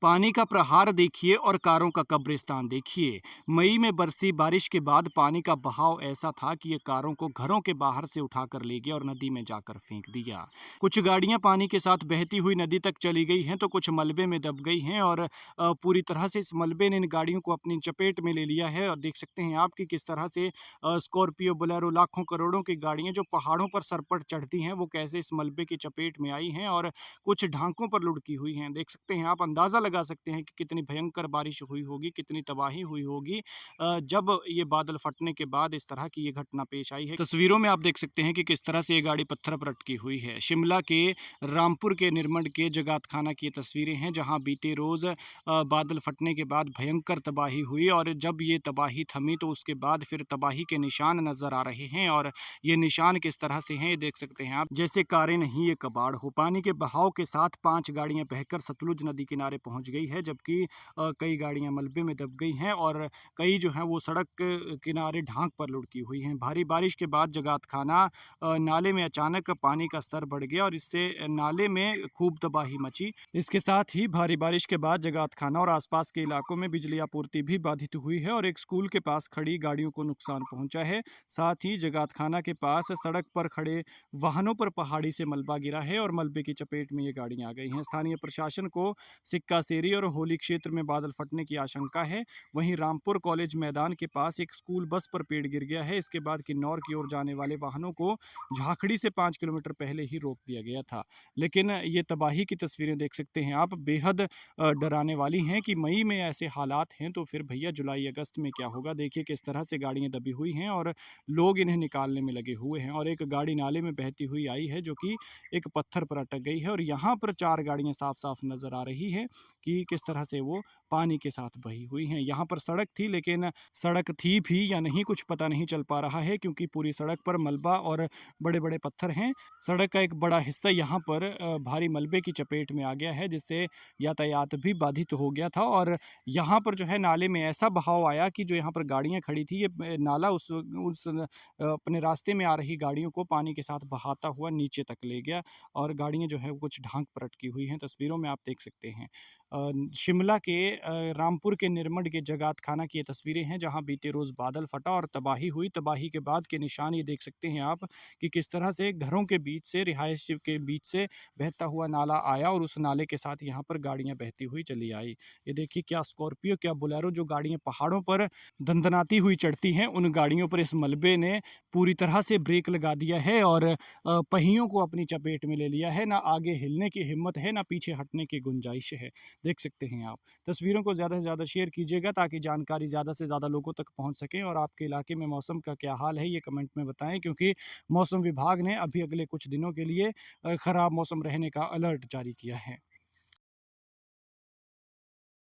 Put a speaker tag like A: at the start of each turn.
A: पानी का प्रहार देखिए और कारों का कब्रिस्तान देखिए। मई में बरसी बारिश के बाद पानी का बहाव ऐसा था कि ये कारों को घरों के बाहर से उठाकर ले गया और नदी में जाकर फेंक दिया। कुछ गाड़ियां पानी के साथ बहती हुई नदी तक चली गई हैं तो कुछ मलबे में दब गई हैं और पूरी तरह से इस मलबे ने इन गाड़ियों को अपनी चपेट में ले लिया है। और देख सकते हैं आप कि किस तरह से स्कॉर्पियो, बोलेरो, लाखों करोड़ों की गाड़ियां जो पहाड़ों पर सरपट चढ़ती हैं वो कैसे इस मलबे की चपेट में आई हैं और कुछ ढांकों पर लुढ़की हुई हैं। देख सकते हैं आप, अंदाज़ा लगा सकते हैं कि कितनी भयंकर बारिश हुई होगी, कितनी तबाही हुई होगी जब ये बादल फटने के बाद इस तरह की ये घटना पेश आई है। तस्वीरों में आप देख सकते हैं कि किस तरह से ये गाड़ी पत्थर पर अटकी हुई है। शिमला के रामपुर के निरमंड के जगातखाना की ये तस्वीरें हैं जहाँ बीते रोज़ बादल फटने के बाद भयंकर तबाही हुई और जब ये तबाही थमी तो उसके बाद फिर तबाही के निशान नज़र आ रहे हैं। और ये निशान किस तरह से हैं ये देख सकते हैं आप, जैसे कारें नहीं ये कबाड़ हो। पानी के बहाव के साथ 5 गाड़ियां बहकर सतलुज नदी किनारे पहुंच गई है, जबकि कई गाड़ियां मलबे में दब गई हैं और कई जो हैं वो सड़क किनारे ढांक पर लुढ़की हुई हैं। भारी बारिश के बाद जगातखाना नाले में अचानक पानी का स्तर बढ़ गया और इससे नाले में खूब तबाही मची। इसके साथ ही भारी बारिश के बाद जगातखाना और आसपास के इलाकों में बिजली आपूर्ति भी बाधित हुई है और एक स्कूल के पास खड़ी गाड़ियों को नुकसान पहुंचा है। साथ ही जगातखाना के पास सड़क पर खड़े वाहनों पर पहाड़ी से मलबा गिरा है और मलबे की चपेट में ये गाड़ियां आ गई हैं। स्थानीय प्रशासन को सिक्का सेरी और होली क्षेत्र में बादल फटने की आशंका है। वहीं रामपुर कॉलेज मैदान के पास एक स्कूल बस पर पेड़ गिर गया है। इसके बाद किन्नौर की ओर जाने वाले वाहनों को झाखड़ी से 5 किलोमीटर पहले ही रोक दिया गया था। लेकिन ये तबाही की तस्वीरें देख सकते हैं आप, बेहद डराने वाली हैं कि मई में ऐसे हालात हैं तो फिर भैया जुलाई अगस्त में क्या होगा। देखिए किस तरह से गाड़ियां दबी हुई हैं और लोग इन्हें निकालने में लगे हुए हैं और एक गाड़ी नाले में बहती हुई आई है जो कि एक पत्थर पर अटक गई है और यहाँ पर 4 गाड़ियाँ साफ-साफ नज़र आ रही हैं कि किस तरह से वो पानी के साथ बही हुई हैं। यहाँ पर सड़क थी लेकिन सड़क थी भी या नहीं कुछ पता नहीं चल पा रहा है क्योंकि पूरी सड़क पर मलबा और बड़े-बड़े पत्थर हैं। सड़क का एक बड़ा हिस्सा यहाँ पर भारी मलबे की चपेट में आ गया है जिससे यातायात भी बाधित हो गया था और यहाँ पर जो है नाले में ऐसा बहाव आया कि जो यहाँ पर गाड़ियाँ खड़ी थी ये नाला उस अपने रास्ते में आ रही गाड़ियों को पानी के साथ बहाता हुआ नीचे तक ले गया और गाड़ियाँ जो है वो कुछ ढांक पर अटकी हुई हैं। तस्वीरों में आप देख सकते हैं शिमला के रामपुर के निरमंड के जगातखाना की ये तस्वीरें हैं जहाँ बीते रोज़ बादल फटा और तबाही हुई। तबाही के बाद के निशान ये देख सकते हैं आप कि किस तरह से घरों के बीच से, रिहायश के बीच से बहता हुआ नाला आया और उस नाले के साथ यहाँ पर गाड़ियाँ बहती हुई चली आई। ये देखिए क्या स्कॉर्पियो, क्या बोलेरो जो गाड़ियाँ पहाड़ों पर दंदनाती हुई चढ़ती हैं उन गाड़ियों पर इस मलबे ने पूरी तरह से ब्रेक लगा दिया है और पहियों को अपनी चपेट में ले लिया है। ना आगे हिलने की हिम्मत है, ना पीछे हटने की गुंजाइश है। देख सकते हैं आप। तस्वीरों को ज़्यादा से ज़्यादा शेयर कीजिएगा ताकि जानकारी ज़्यादा से ज़्यादा लोगों तक पहुँच सके और आपके इलाके में मौसम का क्या हाल है ये कमेंट में बताएँ क्योंकि मौसम विभाग ने अभी अगले कुछ दिनों के लिए ख़राब मौसम रहने का अलर्ट जारी किया है।